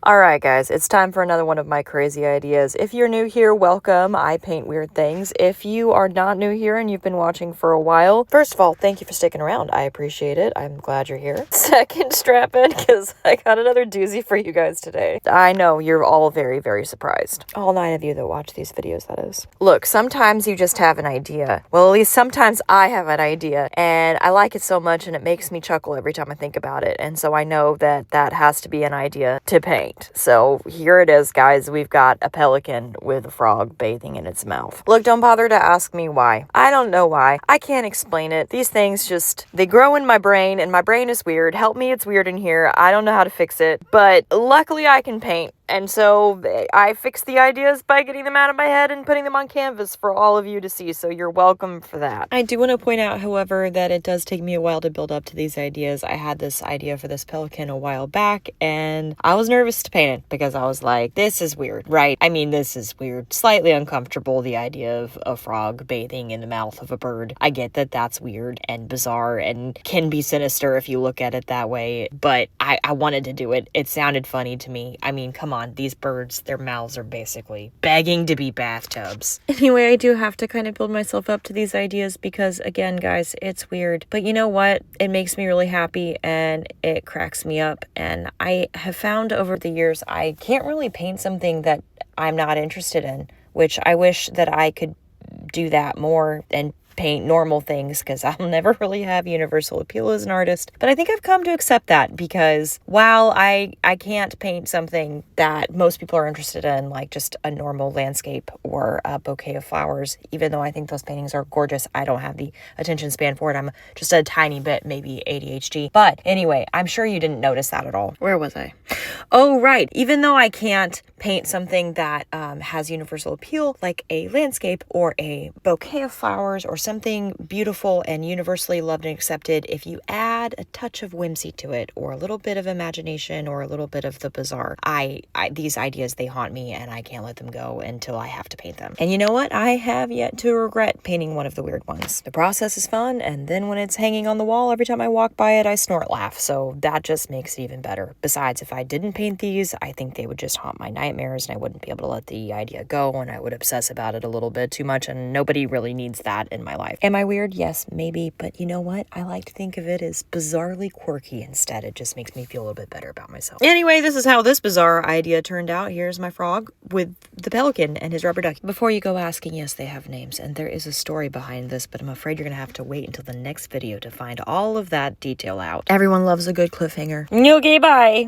Alright guys, it's time for another one of my crazy ideas. If you're new here, welcome. I paint weird things. If you are not new here and you've been watching for a while, first of all, thank you for sticking around. I appreciate it. I'm glad you're here. Second, strap in because I got another doozy for you guys today. I know you're all very, very surprised. All 9 of you that watch these videos, that is. Look, sometimes you just have an idea. Well, at least sometimes I have an idea and I like it so much and it makes me chuckle every time I think about it. And so I know that that has to be an idea to paint. So here it is, guys. We've got a pelican with a frog bathing in its mouth. Look, don't bother to ask me why. I don't know why. I can't explain it. These things just, they grow in my brain and my brain is weird. Help me, it's weird in here. I don't know how to fix it, but luckily I can paint. And so I fix the ideas by getting them out of my head and putting them on canvas for all of you to see. So you're welcome for that. I do want to point out, however, that it does take me a while to build up to these ideas. I had this idea for this pelican a while back and I was nervous to paint it because I was like, this is weird, right? I mean, this is weird. Slightly uncomfortable, the idea of a frog bathing in the mouth of a bird. I get that that's weird and bizarre and can be sinister if you look at it that way. But I wanted to do it. It sounded funny to me. I mean, come on. These birds, their mouths are basically begging to be bathtubs. Anyway, I do have to kind of build myself up to these ideas because, again, guys, it's weird. But you know what? It makes me really happy and it cracks me up. And I have found over the years I can't really paint something that I'm not interested in, which I wish that I could do that more and paint normal things because I'll never really have universal appeal as an artist. But I think I've come to accept that because while I can't paint something that most people are interested in, like just a normal landscape or a bouquet of flowers, even though I think those paintings are gorgeous, I don't have the attention span for it. I'm just a tiny bit, maybe ADHD. But anyway, I'm sure you didn't notice that at all. Where was I? Oh, right. Even though I can't paint something that has universal appeal, like a landscape or a bouquet of flowers or something beautiful and universally loved and accepted, if you add a touch of whimsy to it or a little bit of imagination or a little bit of the bizarre, these ideas, they haunt me and I can't let them go until I have to paint them. And you know what? I have yet to regret painting one of the weird ones. The process is fun, and then when it's hanging on the wall, every time I walk by it, I snort laugh. So that just makes it even better. Besides, if I didn't paint these, I think they would just haunt my nightmares and I wouldn't be able to let the idea go and I would obsess about it a little bit too much, and nobody really needs that in my life. Am I weird? Yes, maybe. But you know what? I like to think of it as bizarrely quirky instead. It just makes me feel a little bit better about myself. Anyway, this is how this bizarre idea turned out. Here's my frog with the pelican and his rubber ducky. Before you go asking, yes, they have names and there is a story behind this, but I'm afraid you're gonna have to wait until the next video to find all of that detail out. Everyone loves a good cliffhanger. Okay, bye.